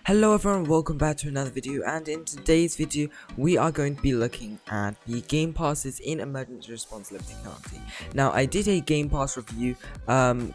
Hello everyone, welcome back to another video, and in today's video we are going to be looking at the Game Passes in Emergency Response Living Currency. Now I did a Game Pass review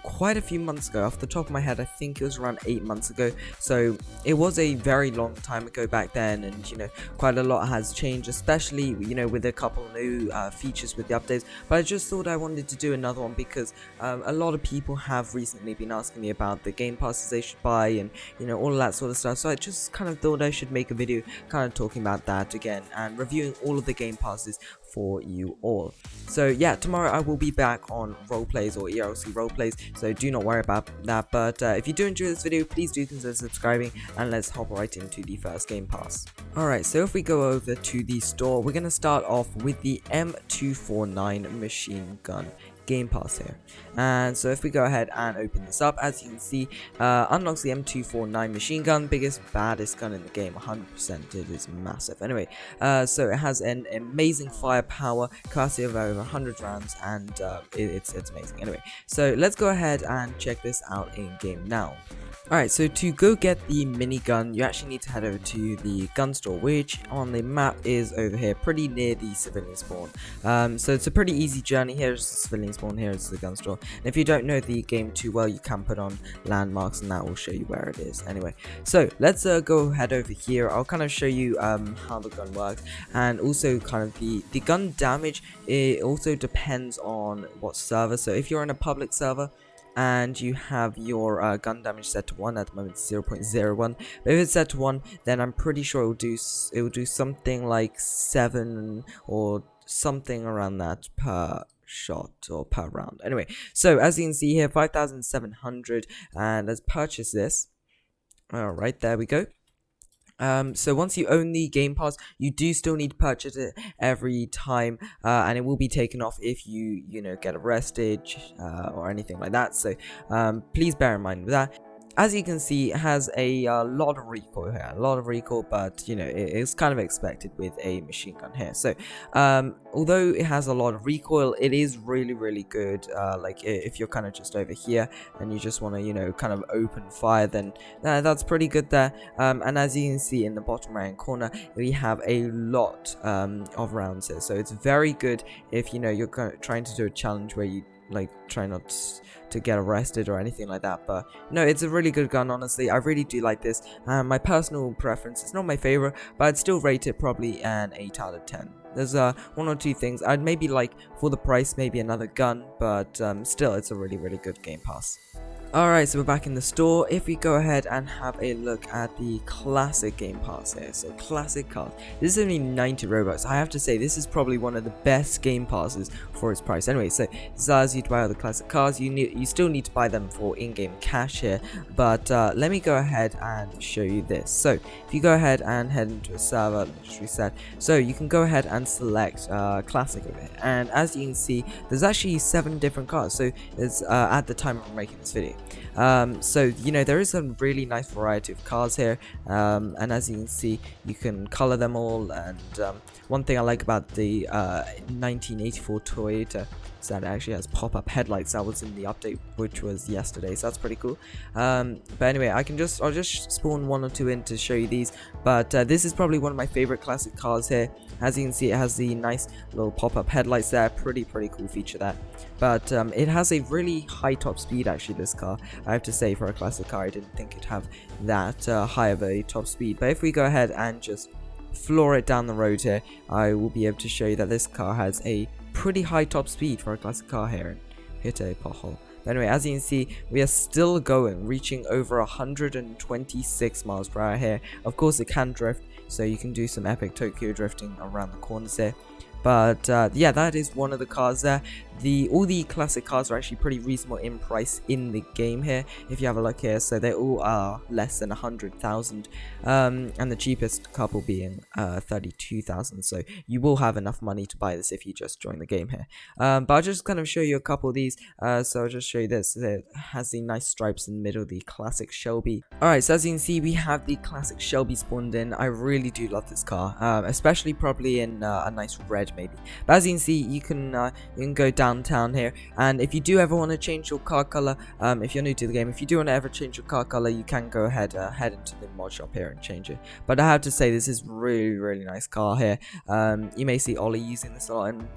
quite a few months ago. Off the top of my head I think it was around 8 months ago, so it was a very long time ago back then, and quite a lot has changed, especially with a couple new features with the updates. But I just thought I wanted to do another one because a lot of people have recently been asking me about the Game Passes they should buy and all of that sort of stuff. So I just kind of thought I should make a video kind of talking about that again and reviewing all of the Game Passes for you all. So yeah, tomorrow I will be back on roleplays or ERLC roleplays, so do not worry about that. But if you do enjoy this video, please do consider subscribing, and let's hop right into the first Game Pass. Alright, so if we go over to the store, we're going to start off with the M249 machine gun Game Pass here. And so if we go ahead and open this up, as you can see, unlocks the M249 machine gun, biggest, baddest gun in the game, 100%. It is massive. Anyway, so it has an amazing firepower, capacity of over 100 rounds, and it's amazing. Anyway, so let's go ahead and check this out in game now. Alright, so to go get the minigun, you actually need to head over to the gun store, which on the map is over here, pretty near the civilian spawn. So it's a pretty easy journey. Here's the civilian spawn, here's the gun store. And if you don't know the game too well, you can put on landmarks and that will show you where it is. Anyway, so let's go head over here. I'll kind of show you how the gun works, and also kind of the gun damage. It also depends on what server. So if you're in a public server and you have your gun damage set to 1, at the moment it's 0.01, but if it's set to 1, then I'm pretty sure it will do something like 7 or something around that per shot or per round. Anyway, so as you can see here, 5,700, and let's purchase this. Alright, there we go. So once you own the Game Pass, you do still need to purchase it every time, and it will be taken off if you get arrested or anything like that. So please bear in mind with that. As you can see, it has a lot of recoil here, but it is kind of expected with a machine gun here. So although it has a lot of recoil, it is really good. Like if you're kind of just over here and you just want to kind of open fire, then that's pretty good there. And as you can see in the bottom right hand corner, we have a lot of rounds here, so it's very good if you're trying to do a challenge where you try not to get arrested or anything like that. But no, it's a really good gun, honestly. I really do like this. My personal preference, it's not my favorite, but I'd still rate it probably an 8 out of 10. There's one or two things I'd maybe like for the price, maybe another gun, but still, it's a really good Game Pass. Alright, so we're back in the store. If we go ahead and have a look at the classic Game Pass here, so classic card. This is only 90 Robux. I have to say, this is probably one of the best Game Passes for its price. Anyway, so this allows you to buy all the classic cards. You still need to buy them for in-game cash here, but let me go ahead and show you this. So if you go ahead and head into a server, let's reset. So you can go ahead and select classic over here, and as you can see, there's actually 7 different cards. So there's at the time of making this video. So there is a really nice variety of cars here, and as you can see, you can color them all. And one thing I like about the 1984 Toyota is that it actually has pop-up headlights. That was in the update, which was yesterday, so that's pretty cool. But anyway, I'll just spawn 1 or 2 in to show you these. But this is probably one of my favorite classic cars here. As you can see, it has the nice little pop-up headlights there. Pretty cool feature there. But it has a really high top speed, actually, this car. I have to say, for a classic car, I didn't think it'd have that high of a top speed. But if we go ahead and just floor it down the road here, I will be able to show you that this car has a pretty high top speed for a classic car here, and hit a pothole. But anyway, as you can see, we are still going, reaching over 126 miles per hour here. Of course, it can drift, so you can do some epic Tokyo drifting around the corners here. But yeah, that is one of the cars there. All the classic cars are actually pretty reasonable in price in the game here, if you have a look here. So they all are less than 100,000, and the cheapest couple being 32,000. So you will have enough money to buy this if you just join the game here. But I'll just kind of show you a couple of these. So I'll just show you this. It has the nice stripes in the middle, the classic Shelby. Alright, so as you can see, we have the classic Shelby spawned in. I really do love this car, especially probably in a nice red maybe. But as you can see, you can go down downtown here. And if you do ever want to change your car color, if you're new to the game, if you do want to ever change your car color, you can go ahead, head into the mod shop here and change it. But I have to say, this is really nice car here. You may see Ollie using this a lot in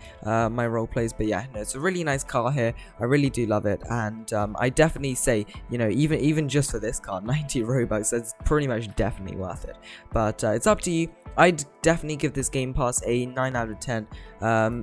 my role plays, but yeah, no, it's a really nice car here. I really do love it, and I definitely say, you know, even just for this car, 90 Robux, that's pretty much definitely worth it. But it's up to you. I'd definitely give this Game Pass a 9 out of 10.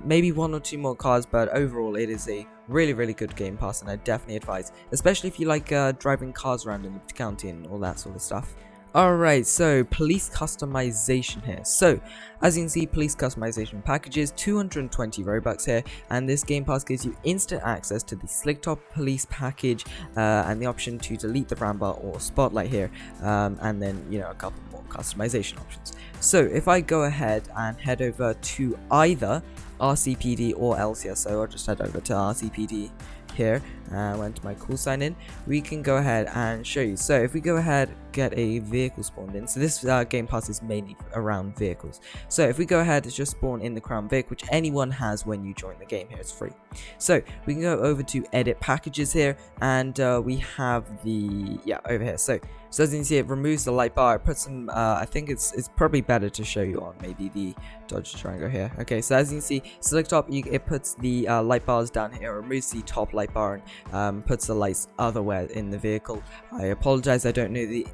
Maybe 1 or 2 more cars, but overall it is a really good Game Pass, and I definitely advise, especially if you like driving cars around in the county and all that sort of stuff. Alright, so police customization here. So, as you can see, police customization packages, 220 Robux here, and this Game Pass gives you instant access to the Slick Top police package, and the option to delete the rambar or spotlight here, and then, you know, a couple more customization options. So, if I go ahead and head over to either RCPD or LCSO, I'll just head over to RCPD here, went to my call sign in, we can go ahead and show you. So if we go ahead, get a vehicle spawned in, so this Game Pass is mainly around vehicles. So if we go ahead, it's just spawn in the Crown Vic, which anyone has when you join the game here, it's free. So we can go over to edit packages here, and we have the, over here. So as you can see, it removes the light bar. It puts some, I think it's probably better to show you on maybe the Dodge Durango here. Okay, so as you can see, select top, it puts the light bars down here, removes the top light bar, and puts the lights otherwhere in the vehicle. I apologize, I don't know the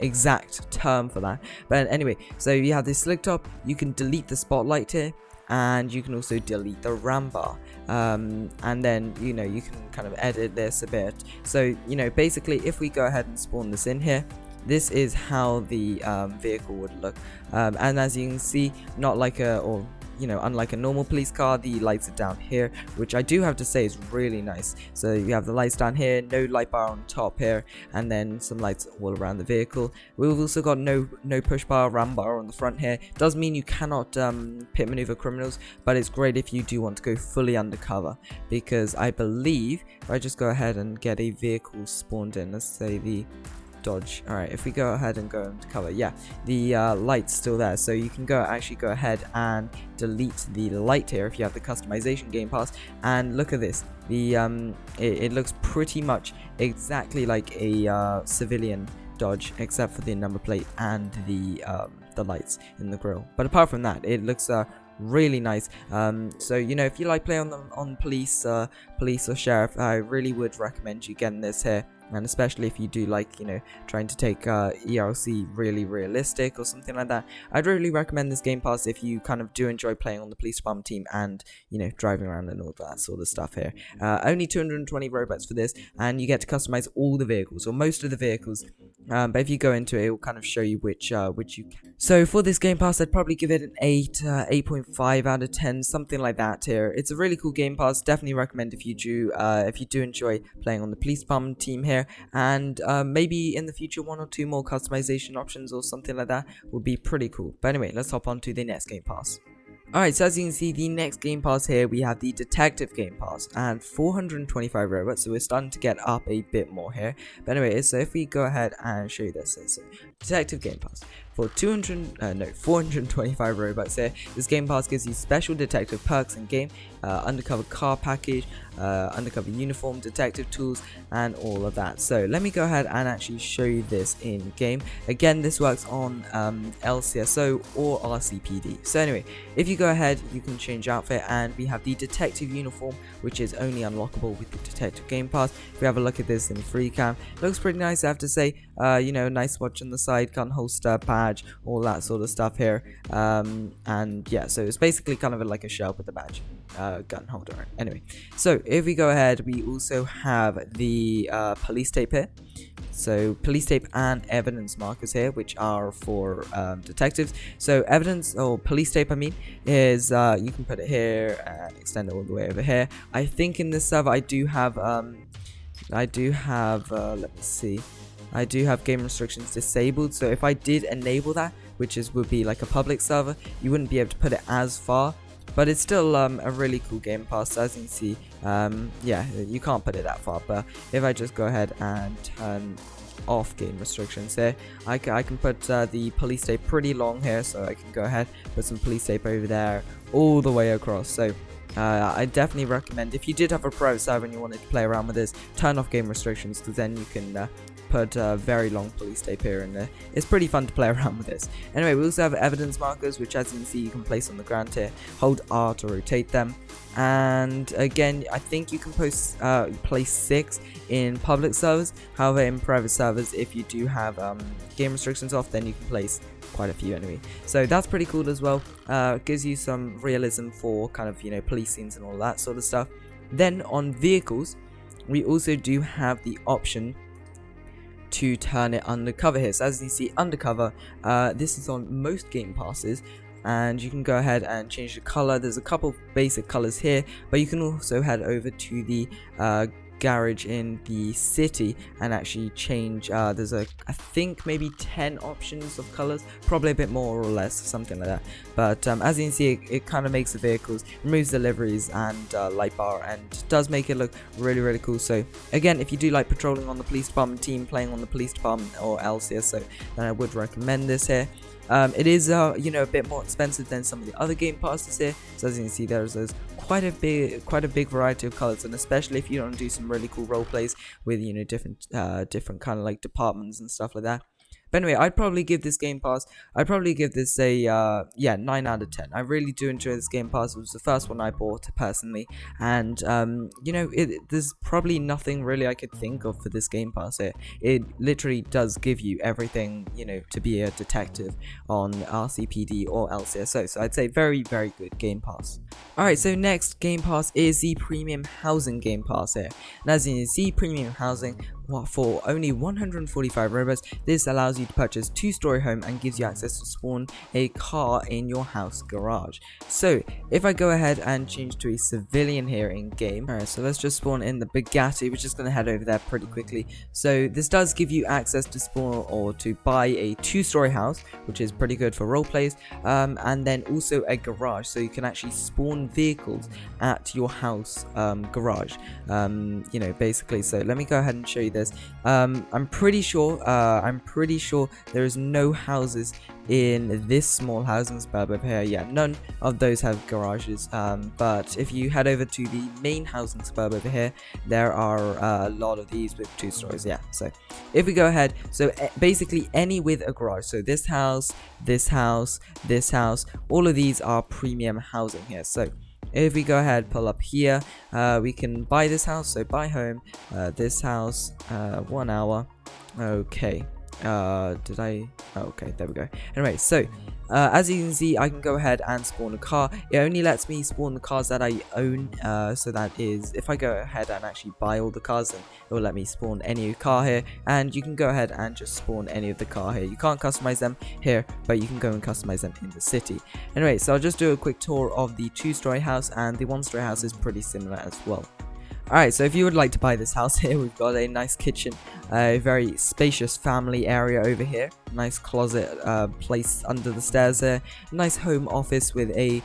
exact term for that. But anyway, so you have this select top, you can delete the spotlight here, and you can also delete the ram bar, and then, you know, you can kind of edit this a bit. So, you know, basically if we go ahead and spawn this in here, this is how the vehicle would look, and as you can see, not like unlike a normal police car, the lights are down here, which I do have to say is really nice. So you have the lights down here, no light bar on top here, and then some lights all around the vehicle. We've also got no push bar, ram bar on the front here. Does mean you cannot pit maneuver criminals, but it's great if you do want to go fully undercover, because I believe if I just go ahead and get a vehicle spawned in, let's say the Dodge. Alright, if we go ahead and go into cover, yeah, the light's still there, so you can actually go ahead and delete the light here if you have the customization Game Pass. And look at this, the it looks pretty much exactly like a civilian Dodge, except for the number plate and the lights in the grill. But apart from that, it looks really nice. So, you know, if you like playing on police or sheriff, I really would recommend you getting this here. And especially if you do like, you know, trying to take ERC really realistic or something like that, I'd really recommend this Game Pass if you kind of do enjoy playing on the police department team and, you know, driving around and all that sort of stuff here. Only 220 Robux for this, and you get to customize all the vehicles, or most of the vehicles. But if you go into it, it will kind of show you which you can. So for this Game Pass, I'd probably give it an 8.5 out of 10, something like that here. It's a really cool Game Pass. Definitely recommend if you do enjoy playing on the police department team here. And maybe in the future 1 or 2 more customization options or something like that would be pretty cool. But anyway, let's hop on to the next Game Pass. Alright, so as you can see, the next Game Pass here, we have the Detective Game Pass, and 425 Robux, so we're starting to get up a bit more here. But anyway, so if we go ahead and show you this, so Detective Game Pass, for 425 Robux here, this Game Pass gives you special detective perks in game, undercover car package, undercover uniform, detective tools, and all of that. So let me go ahead and actually show you this in game. Again, this works on LCSO or RCPD. So anyway, if you go ahead, you can change outfit, and we have the detective uniform, which is only unlockable with the Detective Game Pass. If we have a look at this in free cam, looks pretty nice, I have to say. You know, nice watch on the side, gun holster, badge, all that sort of stuff here. And yeah, so it's basically kind of like a shell with the badge, gun holder. Anyway, so if we go ahead, we also have the police tape here. So police tape and evidence markers here, which are for detectives. So evidence, or police tape I mean, is you can put it here and extend it all the way over here. I think in this server I do have let me see, I do have game restrictions disabled, so if I did enable that, which would be like a public server, you wouldn't be able to put it as far. But it's still a really cool Game Pass. As you can see, yeah, you can't put it that far. But if I just go ahead and turn off game restrictions here, I can put the police tape pretty long here. So I can go ahead, put some police tape over there all the way across. So I definitely recommend, if you did have a private server and you wanted to play around with this, turn off game restrictions, because then you can put a very long police tape here, and it's pretty fun to play around with this. Anyway, we also have evidence markers, which as you can see you can place on the ground here. Hold R to rotate them, and again I think you can place 6 in public servers. However, in private servers, if you do have game restrictions off, then you can place quite a few anyway. So that's pretty cool as well. Gives you some realism for kind of, police scenes and all that sort of stuff. Then on vehicles, we also do have the option to turn it undercover here. So as you see, undercover, this is on most game passes, and you can go ahead and change the color. There's a couple basic colors here, but you can also head over to the garage in the city and actually change. There's I think maybe 10 options of colors, probably a bit more or less, something like that. But as you can see, it kind of makes the vehicles, removes the liveries and light bar, and does make it look really cool. So again, if you do like patrolling on the police department team, playing on the police department or LCSO, then I would recommend this here. It is a bit more expensive than some of the other game passes here. So as you can see, there's quite a big variety of colors, and especially if you want to do some really cool role plays with different kind of like departments and stuff like that. But anyway, I'd probably give this game pass, a 9 out of 10. I really do enjoy this game pass. It was the first one I bought personally, and there's probably nothing really I could think of for this game pass here. It literally does give you everything, to be a detective on RCPD or LCSO. So I'd say very good game pass. Alright, so next game pass is the premium housing game pass here. And as you can see, premium housing, for only 145 Robux, this allows you to purchase 2-story home and gives you access to spawn a car in your house garage. So if I go ahead and change to a civilian here in game, alright, so let's just spawn in the Bugatti. We're just going to head over there pretty quickly. So this does give you access to spawn or to buy a 2-story house, which is pretty good for role plays, and then also a garage, so you can actually spawn vehicles at your house garage, basically. So let me go ahead and show you this. I'm pretty sure there is no houses in this small housing suburb over here. Yeah, none of those have garages, but if you head over to the main housing suburb over here, there are a lot of these with 2 stories. Yeah, so if we go ahead, so basically any with a garage, so this house, all of these are premium housing here. So if we go ahead, pull up here, we can buy this house. So buy home, this house, 1 hour. Okay, okay, there we go. Anyway, so as you can see, I can go ahead and spawn a car. It only lets me spawn the cars that I own, so that is, if I go ahead and actually buy all the cars, then it will let me spawn any car here, and you can go ahead and just spawn any of the car here. You can't customize them here, but you can go and customize them in the city. Anyway, so I'll just do a quick tour of the 2-story house, and the 1-story house is pretty similar as well. Alright, so if you would like to buy this house here, we've got a nice kitchen, a very spacious family area over here, nice closet placed under the stairs there, nice home office with a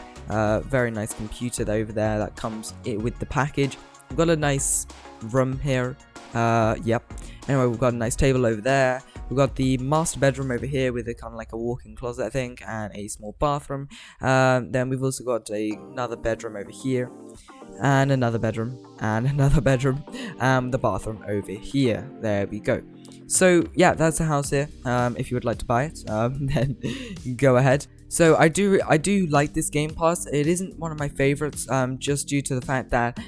very nice computer over there that comes with the package. We've got a nice room here, yep. Anyway, we've got a nice table over there. We've got the master bedroom over here with a kind of like a walk-in closet, I think, and a small bathroom. Then we've also got another bedroom over here, and another bedroom, and another bedroom, the bathroom over here. There we go. So yeah, that's the house here. If you would like to buy it, then go ahead. So I do like this game pass. It isn't one of my favorites, just due to the fact that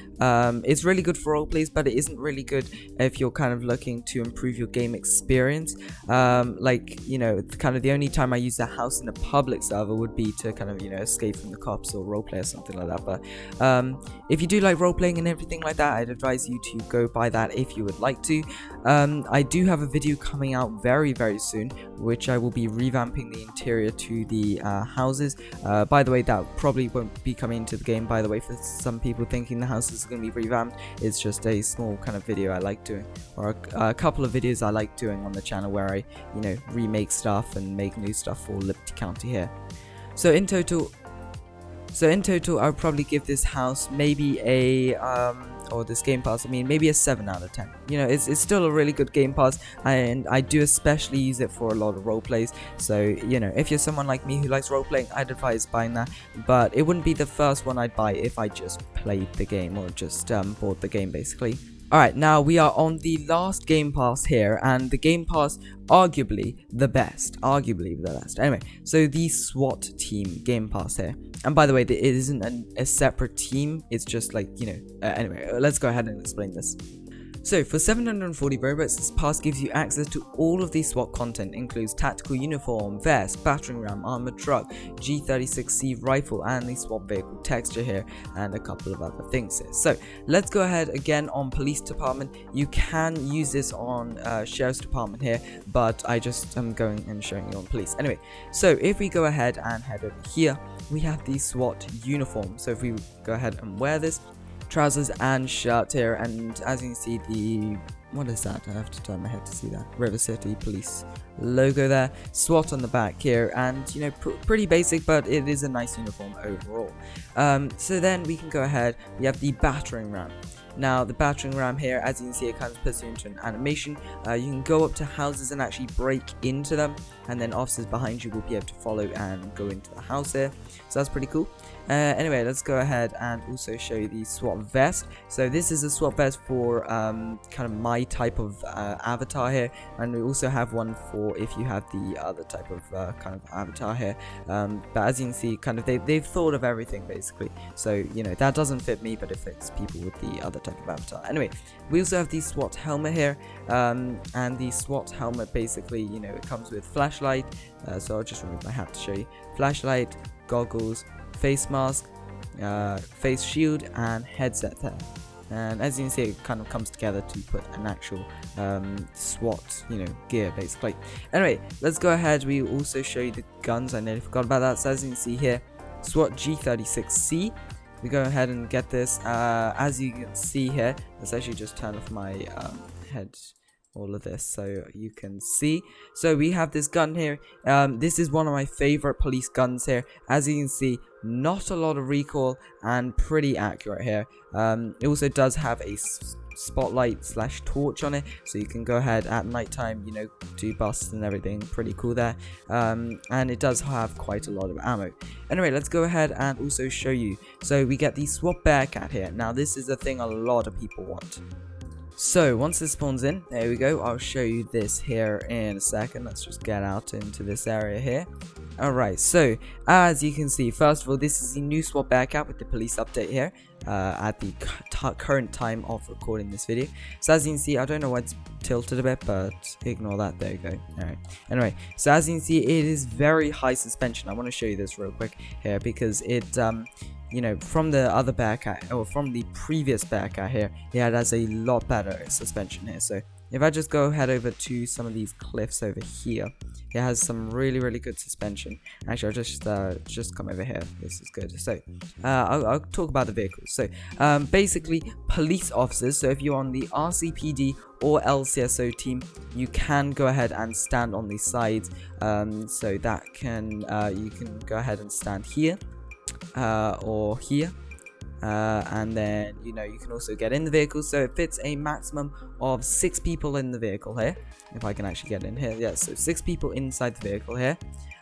it's really good for roleplays, but it isn't really good if you're kind of looking to improve your game experience. Kind of the only time I use the house in a public server would be to kind of escape from the cops or roleplay or something like that. But if you do like roleplaying and everything like that, I'd advise you to go buy that if you would like to. I do have a video coming out very soon, which I will be revamping the interior to the houses. By the way, that probably won't be coming into the game, by the way, for some people thinking the houses are going to be revamped. It's just a small kind of video I like doing, or a couple of videos I like doing on the channel where I remake stuff and make new stuff for Liberty County here. So in total, I would probably give this house maybe a or this Game Pass, I mean, maybe a 7 out of 10. You know, it's still a really good Game Pass, and I do especially use it for a lot of role plays. So, you know, if you're someone like me who likes role playing, I'd advise buying that, but it wouldn't be the first one I'd buy if I just played the game, or just bought the game basically. Alright, now we are on the last Game Pass here, and the Game Pass, arguably the best. Anyway, so the SWAT team Game Pass here. And by the way, it isn't a separate team, it's just like, you know, anyway, let's go ahead and explain this. So, for 740 Robux, this pass gives you access to all of the SWAT content, includes tactical uniform, vest, battering ram, armored truck, G36C rifle, and the SWAT vehicle texture here, and a couple of other things here. So, let's go ahead again on police department. You can use this on sheriff's department here, but I just am going and showing you on police. Anyway, so if we go ahead and head over here, we have the SWAT uniform. So, if we go ahead and wear this, trousers and shirt here, and as you can see, the what is that? I have to turn my head to see that. River City Police logo there, SWAT on the back here, and you know, pretty basic, but it is a nice uniform overall. So then we can go ahead. We have the battering ram. Now the battering ram here, as you can see, it kind of puts you into an animation. You can go up to houses and actually break into them, and then officers behind you will be able to follow and go into the house here. So that's pretty cool. Anyway, let's go ahead and also show you the SWAT vest. So this is a SWAT vest for kind of my type of avatar here, and we also have one for if you have the other type of kind of avatar here. But as you can see, kind of they've thought of everything basically. So you know, that doesn't fit me, but it fits people with the other type of avatar. Anyway, we also have the SWAT helmet here, and the SWAT helmet basically, you know, it comes with flashlight. So I'll just remove my hat to show you. Flashlight, goggles, face mask, face shield, and headset there. And as you can see, it kind of comes together to put an actual SWAT, you know, gear basically. Anyway, let's go ahead. We also show you the guns. I nearly forgot about that. So as you can see here, SWAT G36C. We go ahead and get this. As you can see here, let's actually just turn off my head. All of this so you can see. So we have this gun here. This is one of my favorite police guns here. As you can see, not a lot of recoil and pretty accurate here. It also does have a spotlight slash torch on it, so you can go ahead at nighttime, you know, do busts and everything. Pretty cool there. And it does have quite a lot of ammo. Anyway, let's go ahead and also show you. So we get the SWAT Bearcat here. Now this is a thing a lot of people want. So once this spawns in, there we go. I'll show you this here in a second. Let's just get out into this area here. Alright, so as you can see, first of all, this is the new SWAT Bearcat with the police update here at the current time of recording this video. So as you can see, I don't know why it's tilted a bit, but ignore that. There you go. Alright. Anyway, so as you can see, it is very high suspension. I want to show you this real quick here because it you know, from the other Bearcat, or from the previous Bearcat here, it has a lot better suspension here. So if I just go head over to some of these cliffs over here, it has some really good suspension. Actually, I'll just come over here. This is good. So I'll talk about the vehicles. So basically, police officers. So if you're on the RCPD or LCSO team, you can go ahead and stand on these sides. So that can you can go ahead and stand here. Or here, and then you know, you can also get in the vehicle, so it fits a maximum of 6 people in the vehicle here. If I can actually get in here, yeah, so 6 people inside the vehicle here,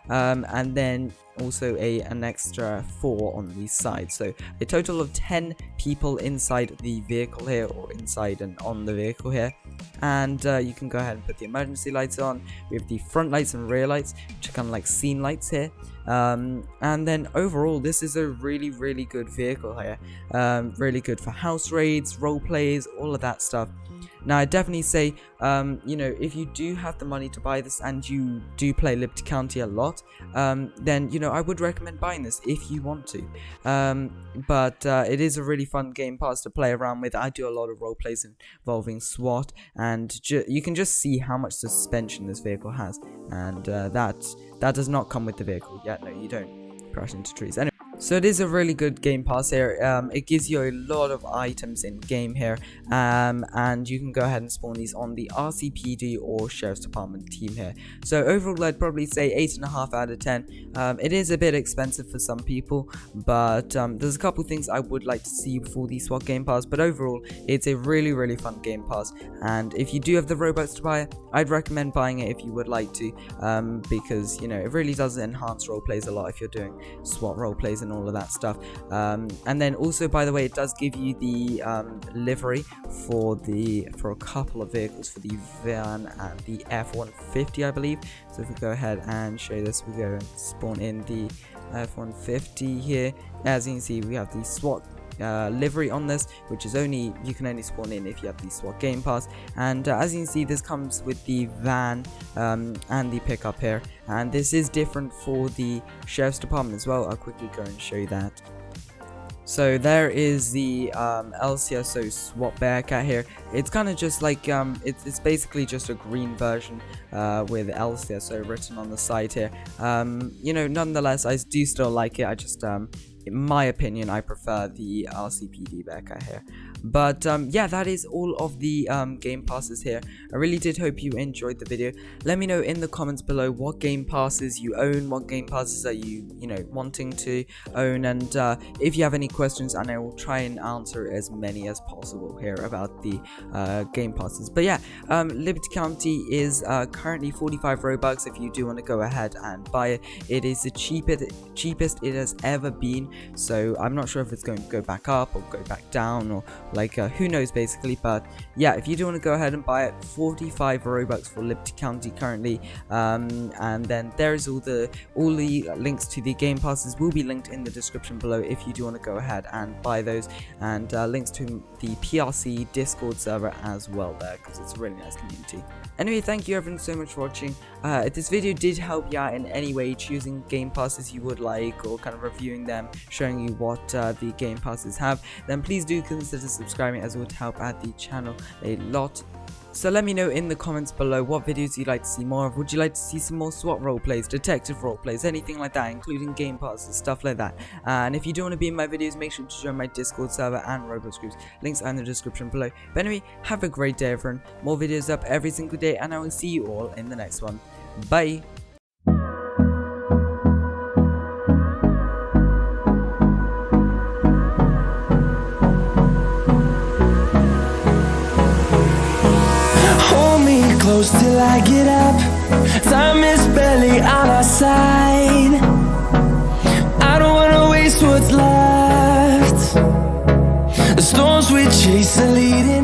and then also an extra 4 on these sides, so a total of 10 people inside the vehicle here, or inside and on the vehicle here. And you can go ahead and put the emergency lights on. We have the front lights and rear lights, which are kind of like scene lights here. And then overall, this is a really good vehicle here. Really good for house raids, role plays, all of that stuff. Now, I definitely say, you know, if you do have the money to buy this and you do play Liberty County a lot, then, you know, I would recommend buying this if you want to. But it is a really fun game pass to play around with. I do a lot of role plays involving SWAT, and you can just see how much suspension this vehicle has. And that does not come with the vehicle. Yeah, no, you don't crash into trees. Anyway. So it is a really good game pass here. It gives you a lot of items in game here, and you can go ahead and spawn these on the RCPD or Sheriff's Department team here. So overall, I'd probably say 8.5 out of 10. It is a bit expensive for some people, but there's a couple things I would like to see before the SWAT Game Pass. But overall, it's a really fun Game Pass, and if you do have the Robux to buy it, I'd recommend buying it if you would like to, because you know it really does enhance role plays a lot if you're doing SWAT role plays and all of that stuff. And then also, by the way, it does give you the livery for a couple of vehicles, for the van and the F-150, I believe. So if we go ahead and show this, we go and spawn in the F-150 here. As you can see, we have the SWAT livery on this, which is you can only spawn in if you have the SWAT Game Pass. And as you can see, this comes with the van and the pickup here, and this is different for the Sheriff's Department as well. I'll quickly go and show you that. So there is the LCSO SWAT Bearcat here. It's kind of just like it's basically just a green version with LCSO written on the side here. You know, nonetheless, I do still like it. I just in my opinion, I prefer the RCPD Bearcat here. But yeah, that is all of the game passes here. I really did hope you enjoyed the video. Let me know in the comments below what game passes you own, what game passes are you wanting to own, and if you have any questions, and I will try and answer as many as possible here about the game passes. But yeah, Liberty County is currently 45 Robux if you do want to go ahead and buy it. It is the cheapest it has ever been, so I'm not sure if it's going to go back up or go back down, or like who knows basically. But yeah, if you do want to go ahead and buy it, 45 Robux for Liberty County currently, and then there's all the links to the game passes will be linked in the description below if you do want to go ahead and buy those, and links to the PRC Discord server as well there, because it's a really nice community. Anyway, thank you everyone so much for watching. If this video did help you out in any way, choosing game passes you would like, or kind of reviewing them, showing you what the game passes have, then please do consider subscribing, as it would help out the channel a lot. So let me know in the comments below what videos you'd like to see more of. Would you like to see some more SWAT roleplays, detective roleplays, anything like that, including game passes, stuff like that. And if you do want to be in my videos, make sure to join my Discord server and Roblox groups. Links are in the description below. But anyway, have a great day everyone. More videos up every single day, and I will see you all in the next one. Bye! Close till I get up. Time is barely on our side. I don't wanna waste what's left. The storms we chase are leading